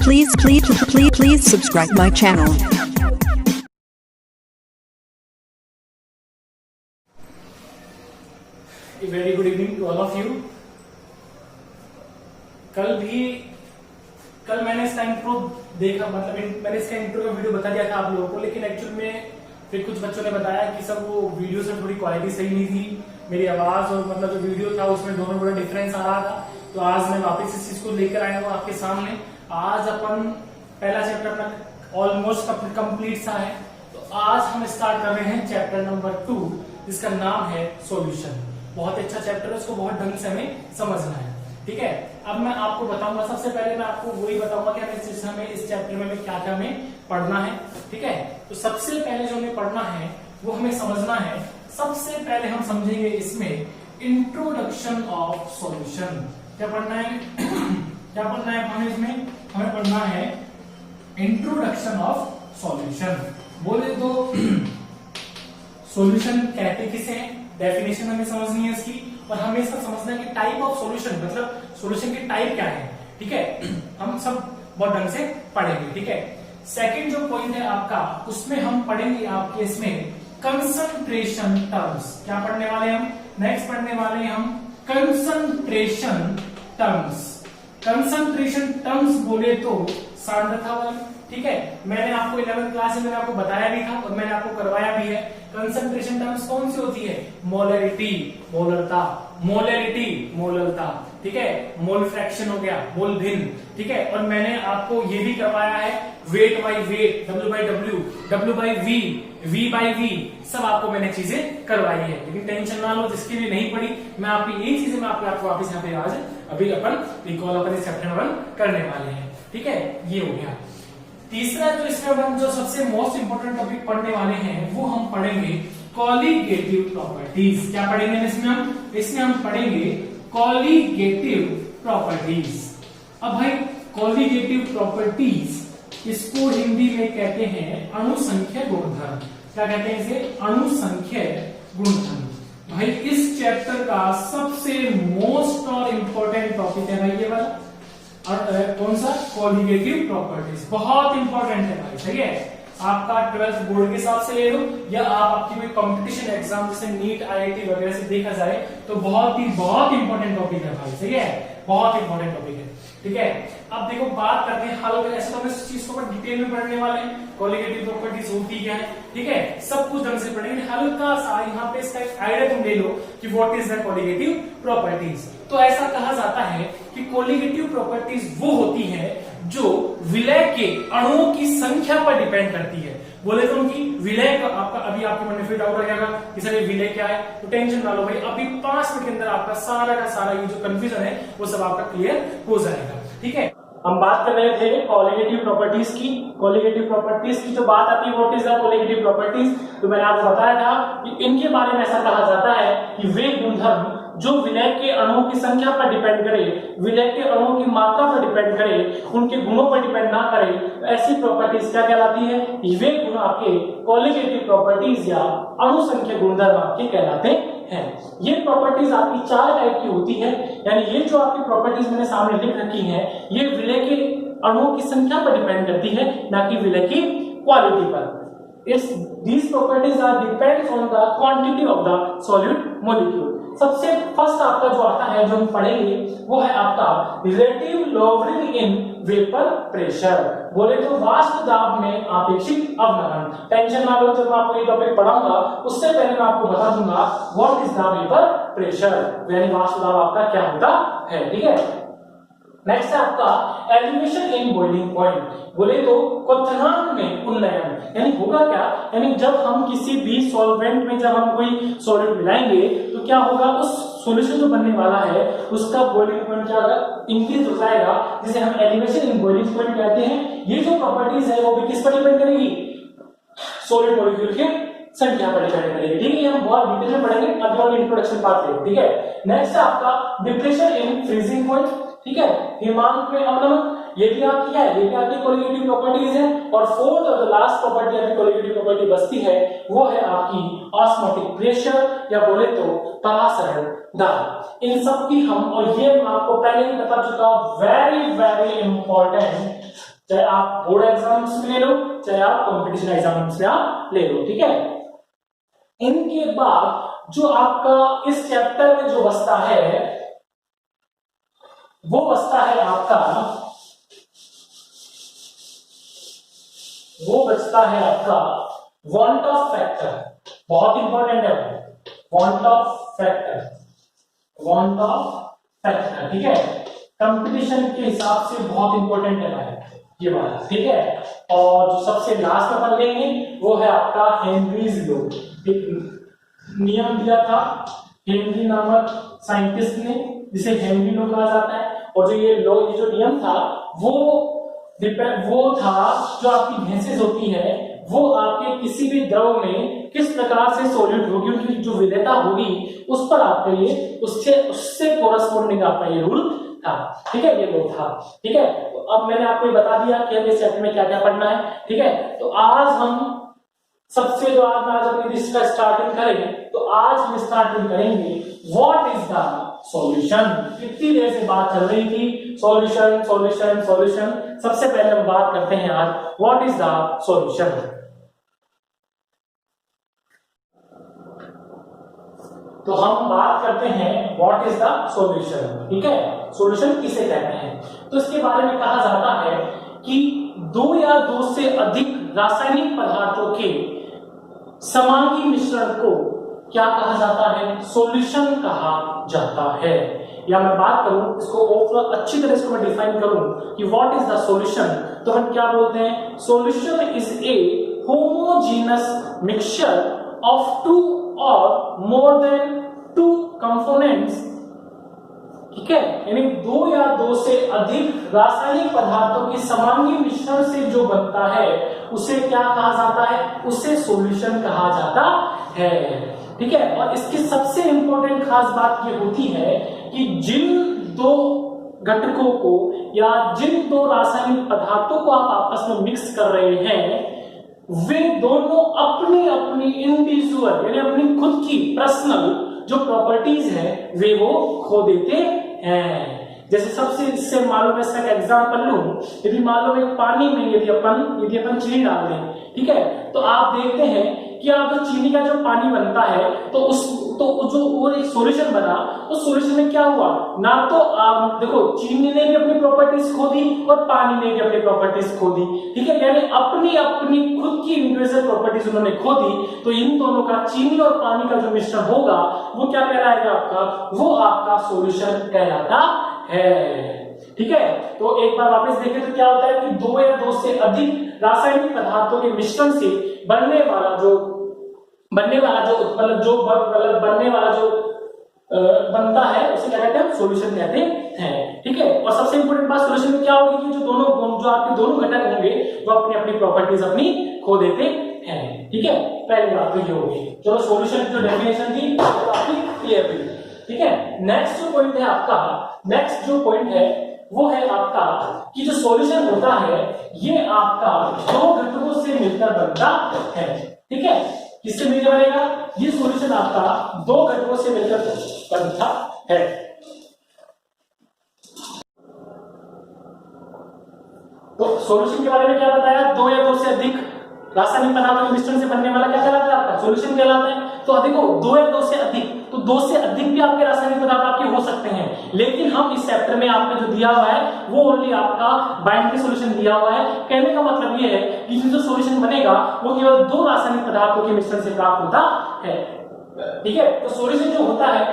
Please subscribe my channel. A very good evening to all of you. कल मैंने इसका intro देखा, मतलब मैंने इसका इंट्रो का वीडियो बता दिया था आप लोगों को, लेकिन एक्चुअल में फिर कुछ बच्चों ने बताया कि सर वो वीडियो से थोड़ी क्वालिटी सही नहीं थी, मेरी आवाज और मतलब जो वीडियो था उसमें दोनों बड़ा डिफरेंस आ रहा था। तो आज मैं वापस इस चीज को लेकर आया हूँ आपके सामने। आज अपन पहला चैप्टर अपना ऑलमोस्ट कंप्लीट सा है, तो आज हम स्टार्ट कर रहे हैं चैप्टर नंबर 2, जिसका नाम है सॉल्यूशन। बहुत अच्छा चैप्टर है, उसको बहुत ढंग से हमें समझना है, ठीक है। अब मैं आपको बताऊंगा, सबसे पहले मैं आपको वही बताऊंगा कि हमें इस चैप्टर में क्या क्या हमें पढ़ना है, ठीक है। तो सबसे पहले जो हमें पढ़ना है वो हमें समझना है। सबसे पहले हम समझेंगे इसमें इंट्रोडक्शन ऑफ सॉल्यूशन। क्या पढ़ना है क्या पढ़ना है हमें इसमें? हमें पढ़ना है इंट्रोडक्शन ऑफ सॉल्यूशन। बोले तो सॉल्यूशन कहते किसे हैं, डेफिनेशन हमें समझनी है इसकी, और हमें इसका समझना है कि टाइप ऑफ सॉल्यूशन, मतलब सॉल्यूशन की टाइप क्या है, ठीक है। हम सब बहुत ढंग से पढ़ेंगे, ठीक है। सेकंड जो पॉइंट है आपका, उसमें हम पढ़ेंगे आपके इसमें कंसंट्रेशन टर्म्स। क्या पढ़ने वाले हम? नेक्स्ट पढ़ने वाले हम कंसंट्रेशन टर्म्स। कंसंट्रेशन टर्म्स बोले तो सांद्रता बल, ठीक है। मैंने आपको 11th क्लास में मैंने आपको बताया भी था और मैंने आपको करवाया भी है। कंसंट्रेशन टर्म्स कौन सी होती है? मोलरिटी, मोलरता, मोलरिटी, मोलरता, ठीक है। मोल फ्रैक्शन हो गया, मोल भिन्न, ठीक है। और मैंने आपको ये भी करवाया है weight by wait, W by W, W by V, V by V, सब आपको मैंने चीजें करवाई है। लेकिन टेंशन ना लो, जिसके लिए नहीं पढ़ी, मैं आपकी यही चीजें मैं आपको वापस यहाँ पे आज अभी अपन रिकॉल अपन इस चैप्टर में करने वाले हैं, ठीक है। ये हो गया। तीसरा जो इसमें हम जो सबसे मोस्ट इंपोर्टेंट टॉपिक पढ़ने वाले हैं वो हम पढ़ेंगे कॉलिगेटिव प्रॉपर्टीज। क्या पढ़ेंगे इसमें हम पढ़ेंगे कॉलिगेटिव प्रॉपर्टीज। अब भाई कॉलिगेटिव प्रॉपर्टीज, इसको हिंदी में कहते हैं अणुसंख्य गुणधर्म। क्या कहते हैं इसे? अणुसंख्य गुणधर्म। भाई इस चैप्टर का सबसे मोस्ट और इंपॉर्टेंट टॉपिक है भाई ये वाला, और कौन सा? Colligative properties. बहुत इंपॉर्टेंट है भाई, सही है। आपका 12th बोर्ड के हिसाब से ले लो, या आप आपकी कोई कंपटीशन एग्जाम जैसे नीट, IIT वगैरह से देखा जाए तो बहुत इंपॉर्टेंट टॉपिक है भाई, सही है। बहुत इंपॉर्टेंट टॉपिक है, ठीक है। अब देखो बात करते हैं हल। ऐसे तो हम इस चीज को डिटेल में पढ़ने वाले हैं, कॉलिगेटिव प्रॉपर्टीज होती क्या है, ठीक है। सब कुछ ढंग से पढ़ेंगे। हल्का सा यहाँ पे इसका एक आइडिया तुम ले लो कि what is the colligative properties. तो ऐसा कहा जाता है कि कॉलिगेटिव प्रॉपर्टीज वो होती है जो विलय के अणुओं की संख्या पर डिपेंड करती है। बोले तो उनकी विलय का आपका अभी आपके मन में फिर डाउट आ जाएगा कि सर ये विलय क्या है, तो टेंशन ना लो भाई, अभी 5 मिनट के अंदर आपका सारा का सारा ये जो कंफ्यूजन है वो सब आपका क्लियर हो जाएगा, ठीक है। हम बात कर रहे थे कॉलिगेटिव प्रॉपर्टीज की। कॉलिगेटिव प्रॉपर्टीज की जो बात आती है what is the colligative properties, तो मैंने आपको बताया था कि इनके बारे में ऐसा कहा जाता है कि वे गुणधर्म जो विलय के अणुओं की संख्या पर डिपेंड करे, विलय के अणुओं की मात्रा पर डिपेंड करे, उनके गुणों पर डिपेंड ना करे, तो ऐसी प्रॉपर्टीज क्या कहलाती है? वे गुण आपके कॉलिगेटिव प्रॉपर्टीज या अणुसंख्य गुणधर्म आपके कहलाते हैं। ये प्रॉपर्टीज आपकी 4 टाइप की होती है, यानी ये जो आपकी प्रॉपर्टीज मैंने सामने लिख रखी हैं, ये विलय के अणुओं की संख्या पर डिपेंड करती है, ना कि विलय की क्वालिटी पर। These properties are depends on the quantity of the solute molecule. सबसे फर्स्ट आपका जो आता है, जो हम पढ़ेंगे, वो है आपका relative lowering in vapour pressure. बोले तो वाष्प दाब में आपेक्षिक अवनमन। टेंशन ना लो, जब मैं आपको ये टॉपिक पढ़ाऊंगा उससे पहले मैं आपको बता दूंगा what is the vapour pressure, यानी वाष्प दाब आपका क्या होता है, ठीक है। नेक्स्ट है आपका एलिवेशन इन बॉइलिंग पॉइंट। बोले तो क्वथनांक में उन्नयन, यानी होगा क्या, यानी जब हम किसी भी सॉल्वेंट में जब हम कोई सॉल्यूट मिलाएंगे तो क्या होगा, उस सॉल्यूशन जो बनने वाला है उसका बॉइलिंग पॉइंट क्या होगा, इंक्रीज हो जाएगा, जिसे हम एलिवेशन इन बॉइलिंग पॉइंट कहते हैं। ये जो प्रॉपर्टीज है वो भी किस पर डिपेंड करेगी? सॉलिड मॉलिक्यूल के संख्या पर डिपेंड करेगी, ठीक है। ये हम बहुत डिटेल में पढ़ेंगे, अभी और इंट्रोडक्शन पार्ट में, ठीक है। नेक्स्ट है आपका डिप्रेशन इन फ्रीजिंग पॉइंट, ठीक है। हिमांक में अवनमन, ये भी आपकी है, ये भी आपकी कॉलिगेटिव प्रॉपर्टीज है। और फोर्थ और द लास्ट प्रॉपर्टी आपकी कॉलिगेटिव प्रॉपर्टी बचती है, वो है आपकी ऑस्मोटिक प्रेशर, या बोले तो परासरण दाब। इन सब की हम, और ये मैं आपको पहले ही बता चुका हूं, वेरी इंपॉर्टेंट चाहे आप बोर्ड एग्जाम्स में ले लो, चाहे आप कॉम्पिटिशन एग्जाम्स में आप ले लो, ठीक है। इनके बाद जो आपका इस चैप्टर में जो बचता है वो बचता है आपका, वो बचता है आपका वांट ऑफ फैक्टर। बहुत इंपॉर्टेंट है want of factor, want of factor, ठीक है। कंपटीशन के हिसाब से बहुत इंपॉर्टेंट है भाई ये बात, ठीक है। और जो सबसे लास्ट में पढ़ लेंगे वो है आपका हेनरीज लॉ। एक नियम दिया था हेनरी नामक साइंटिस्ट ने, जिसे हेनरी लॉ कहा जाता है। और जो ये लॉ, ये जो नियम था वो था जो आपकी भैंसेस होती है वो आपके किसी भी द्रव में किस प्रकार से सॉल्यूट होगी, उनकी जो विलेयता होगी उस पर आपके लिए उससे कोरस्पोंडिंग आपका ये रूल था, ठीक है, ये लॉ था, ठीक है। तो अब मैंने आपको बता दिया कि हमें इस चैप्टर में क्या क्या पढ़ना है, ठीक है। तो आज हम सबसे जो आज अपनी इसका स्टार्टिंग करेंगे, तो आज हम स्टार्टिंग करेंगे व्हाट इज द सॉल्यूशन। कितनी देर से बात चल रही थी सॉल्यूशन सॉल्यूशन सॉल्यूशन। सबसे पहले हम बात करते हैं आज व्हाट इज द सॉल्यूशन। तो हम बात करते हैं व्हाट इज द सॉल्यूशन, ठीक है। सॉल्यूशन किसे कहते हैं, तो इसके बारे में कहा जाता है कि दो या दो से अधिक रासायनिक पदार्थों के समांगी मिश्रण को क्या कहा जाता है, सॉल्यूशन कहा जाता है। या मैं बात करूं इसको ओवरऑल अच्छी तरह से मैं डिफाइन करूं कि व्हाट इज द सॉल्यूशन, तो हम क्या बोलते हैं, solution is a homogeneous mixture of two और मोर देन टू कंपोनेंट्स, ठीक है। यानी दो या दो से अधिक रासायनिक पदार्थों के समांगी मिश्रण से जो बनता है उसे क्या कहा जाता है, उसे सॉल्यूशन कहा जाता है, ठीक है। और इसकी सबसे इंपॉर्टेंट खास बात ये होती है कि जिन दो घटकों को या जिन दो रासायनिक पदार्थों को आप आपस में मिक्स कर रहे हैं वे दोनों अपनी अपनी इंडिविजुअल यानी अपनी खुद की पर्सनल जो प्रॉपर्टीज है वे वो खो देते हैं। जैसे सबसे इससे मालूम इसका एग्जांपल लूं, यदि मान लो एक पानी में यदि अपन चीनी डाल दें, ठीक है, तो आप देखते हैं कि आप जो चीनी का जो पानी बनता है तो जो वो एक सॉल्यूशन बना, उस सॉल्यूशन में क्या हुआ, ना तो आप देखो चीनी ने भी अपनी प्रॉपर्टीज खो दी और पानी ने भी अपनी प्रॉपर्टीज खो दी, ठीक है। यानी अपनी अपनी खुद की इंडिविजुअल प्रॉपर्टीज उन्होंने खो दी। तो इन दोनों का चीनी और पानी का जो मिश्रण होगा वो क्या कहलाएगा आपका, वो आपका सॉल्यूशन कहलाता है, ठीक है। तो एक बार वापस देखें तो क्या होता है कि दो या दो से अधिक रासायनिक पदार्थों के मिश्रण से बनने वाला जो बनता है उसे क्या कहते हैं, सॉल्यूशन कहते हैं, ठीक है। और सबसे इंपॉर्टेंट बात सॉल्यूशन में क्या होगी कि जो आपके दोनों घटक होंगे वो अपनी अपनी प्रॉपर्टीज अपनी खो देते हैं, ठीक है। पहली बात तो ये होगी। चलो सॉल्यूशन की जो डेफिनेशन थी वो आपकी क्लियर हुई, ठीक है। नेक्स्ट जो पॉइंट है वो है आपका कि जो सॉल्यूशन होता है ये आपका दो घटकों से मिलकर बनता है, ठीक है। किससे मिलकर बनेगा, ये सॉल्यूशन आपका दो घटकों से मिलकर बनता है। तो सॉल्यूशन के बारे में क्या बताया, दो या दो से अधिक रासायनिक पदार्थों के मिश्रण से बनने वाला क्या कहलाता है, आपका सॉल्यूशन कहलाता है। तो देखो दो या दो से अधिक, तो दो से अधिक भी आपके रासायनिक पदार्थ आपके हो सकते हैं, लेकिन हम इस चैप्टर में आपको जो दिया हुआ है वो ओनली आपका बाइंडिंग सॉल्यूशन दिया हुआ है। कहने का मतलब ये है कि जो सॉल्यूशन बनेगा वो केवल दो रासायनिक पदार्थों के मिश्रण से प्राप्त होता है, ठीक है। तो सॉल्यूशन जो होता है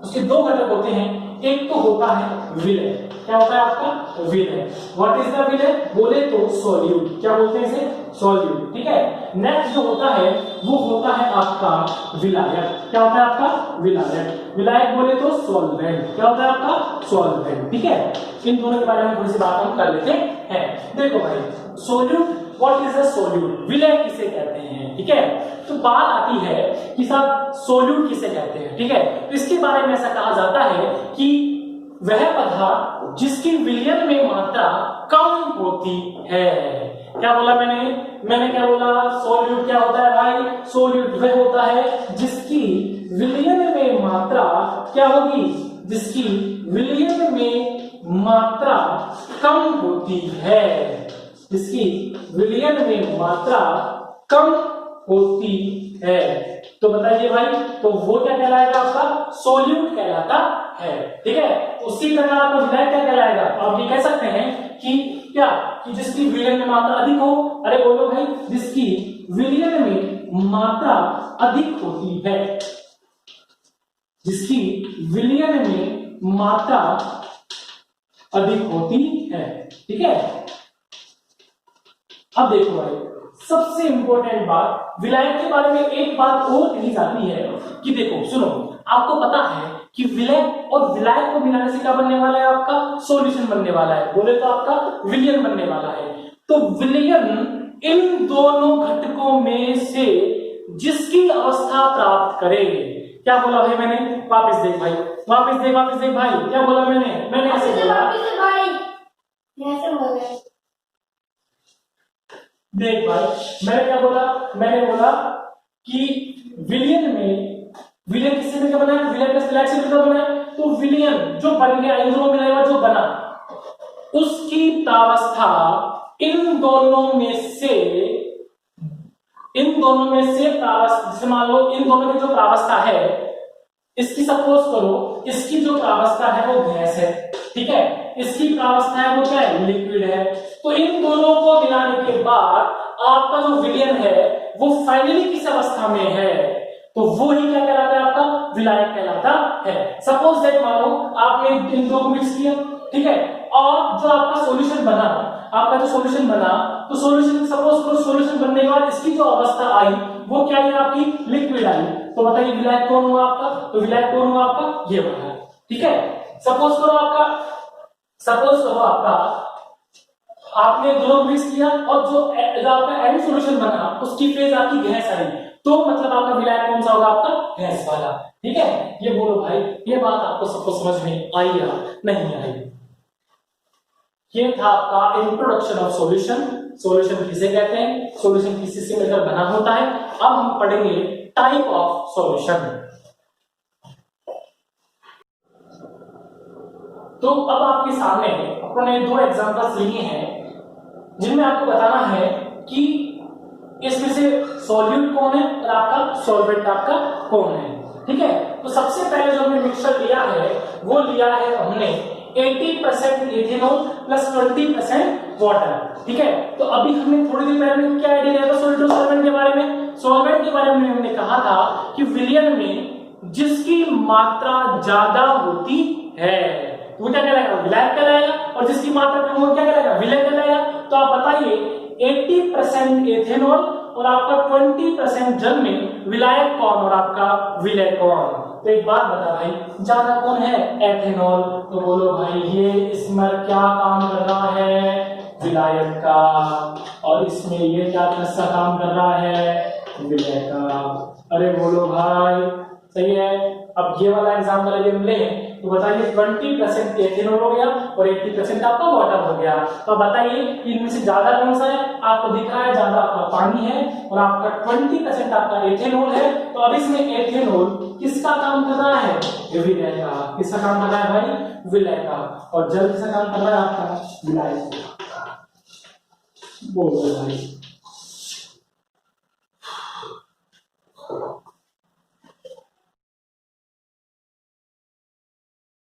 उसके दो घटक होते हैं, एक तो होता है विलय, क्या होता है आपका विलय। व्हाट इज द विलय, बोले तो सॉल्यूट, क्या बोलते हैं इसे, सॉल्यूट, ठीक है। नेक्स्ट जो होता है वो होता है आपका विलायक, क्या होता है आपका विलायक। विलायक बोले तो सॉल्वेंट, क्या होता है आपका सॉल्वेंट, ठीक है। इन दोनों के बारे में थोड़ी सी बात हम कर लेते हैं। देखो भाई solute, what is a solute, विलय किसे कहते हैं, ठीक है। तो बात आती है कि साहब सॉल्यूट किसे कहते हैं, ठीक है। तो इसके बारे में ऐसा कहा जाता है कि वह पदार्थ जिसकी विलयन में मात्रा कम होती है। क्या बोला मैंने क्या बोला, सॉल्यूट क्या होता है भाई, सॉल्यूट वह होता है जिसकी विलयन में मात्रा क्या होगी, जिसकी विलयन में मात्रा कम होती है, जिसकी विलयन में मात्रा कम होती है। तो बताइए भाई, तो वो क्या कहलाएगा? आपका सोल्यूट कहलाता है। ठीक है, उसी प्रकार आपका विलायक क्या कहलाएगा? आप ये कह सकते हैं कि क्या, कि जिसकी विलयन में मात्रा अधिक हो। अरे बोलो भाई, जिसकी विलयन में मात्रा अधिक होती है, जिसकी विलयन में मात्रा अधिक होती है। ठीक है, अब देखो भाई, सबसे इंपॉर्टेंट बात विलायक के बारे में एक बात और कही जाती है कि देखो सुनो, आपको पता है कि विलय और विलायक को मिलाने से क्या बनने वाला है? आपका सॉल्यूशन बनने वाला है। बोले तो आपका विलयन बनने वाला है। तो विलयन इन दोनों घटकों में से जिसकी अवस्था प्राप्त करे। क्या बोला भाई मैंने? वापस देख भाई, वापस देख भाई, क्या बोला मैंने ऐसे बोला। देख भाई, मैंने क्या बोला? मैंने बोला कि विलयन में, विलयन किससे मिलकर बना है? विलयन प्लस विलायक से मिलकर बना है। तो विलयन जो बन गया, इन दोनों मिला हुआ जो बना, उसकी प्रावस्था इन दोनों में से प्रावस्था, जैसे मान लो इन दोनों की जो प्रावस्था है, इसकी सपोज करो इसकी जो प्रावस्था है वो गैस है। ठीक है, इसकी प्रावस्था है वो क्या है? लिक्विड है। तो इन दोनों को मिलाने के बाद आपका जो विलयन है वो फाइनली किस अवस्था में है? तो वो ही क्या कहलाता है? आपका विलायक कहलाता है। सपोज दैट मान लो आपने इन दो को मिक्स किया, ठीक है, और जो आपका सॉल्यूशन बना, आपका जो सॉल्यूशन बना, तो सॉल्यूशन सपोज करो सॉल्यूशन बनने के बाद इसकी जो अवस्था आई वो क्या है? आपकी लिक्विड आई। तो बताइए विलायक कौन हुआ आपका? तो विलायक कौन हुआ आपका? ये वाला। ठीक है, सपोज करो आपका आपने दोनों मिक्स किया और जो आपका एंड सॉल्यूशन बना उसकी फेज आपकी गैस आई, तो मतलब आपका विलायक कौन सा होगा? आपका गैस वाला। ठीक है, ये बोलो भाई, ये बात आपको सबको समझ में आई या नहीं आई? ये था आपका इंट्रोडक्शन ऑफ सॉल्यूशन। सॉल्यूशन किसे कहते हैं? सॉल्यूशन किसी से मिलकर बना होता है। अब हम पढ़ेंगे टाइप ऑफ सॉल्यूशन। तो अब आपके सामने अपने दो एग्जांपल्स लिए हैं जिनमें आपको बताना है कि इसमें से सॉल्यूट कौन है और आपका सॉल्वेंट आपका कौन है। ठीक है, तो सबसे पहले जो हमने मिक्सचर लिया है वो लिया है हमने 80% इथेनॉल प्लस 20% वाटर। ठीक है, तो अभी हमने थोड़ी देर पहले क्या आइडिया दिया था सॉल्यूट और सॉल्वेंट के बारे में? सॉल्वेंट के बारे में हमने कहा था कि विलयन में जिसकी मात्रा ज्यादा होती है वो क्या कहलाएगा? विलायक कहलाएगा, और जिसकी मात्रा कम हो क्या कहलाएगा? विलय कहलाएगा। तो आप बताइए 80% एथेनॉल और आपका 20% जल में विलायक कौन और आपका विलय कौन? तो एक बात बता भाई, ज्यादा कौन है? एथेनॉल। तो बोलो भाई ये इसमें क्या काम कर रहा है? विलायक का। और इसमें ये क्या कैसा काम कर रहा है? विलय का। अरे बोलो भाई सही है। अब ये वाला एग्जाम्पल अगर हम लें तो बताइए 20% एथेनॉल हो गया और 80% आपका वाटर हो गया। तो बताइए इनमें से ज्यादा कौन सा है? आपको दिख रहा है ज्यादा आपका पानी है और आपका 20% आपका एथेनॉल है। तो अब इसमें एथेनॉल किसका काम कर रहा है? विलय का। किसका काम कर रहा है भाई? विलय का। और जल किसका काम कर रहा है? आपका विलायक। बोलो भाई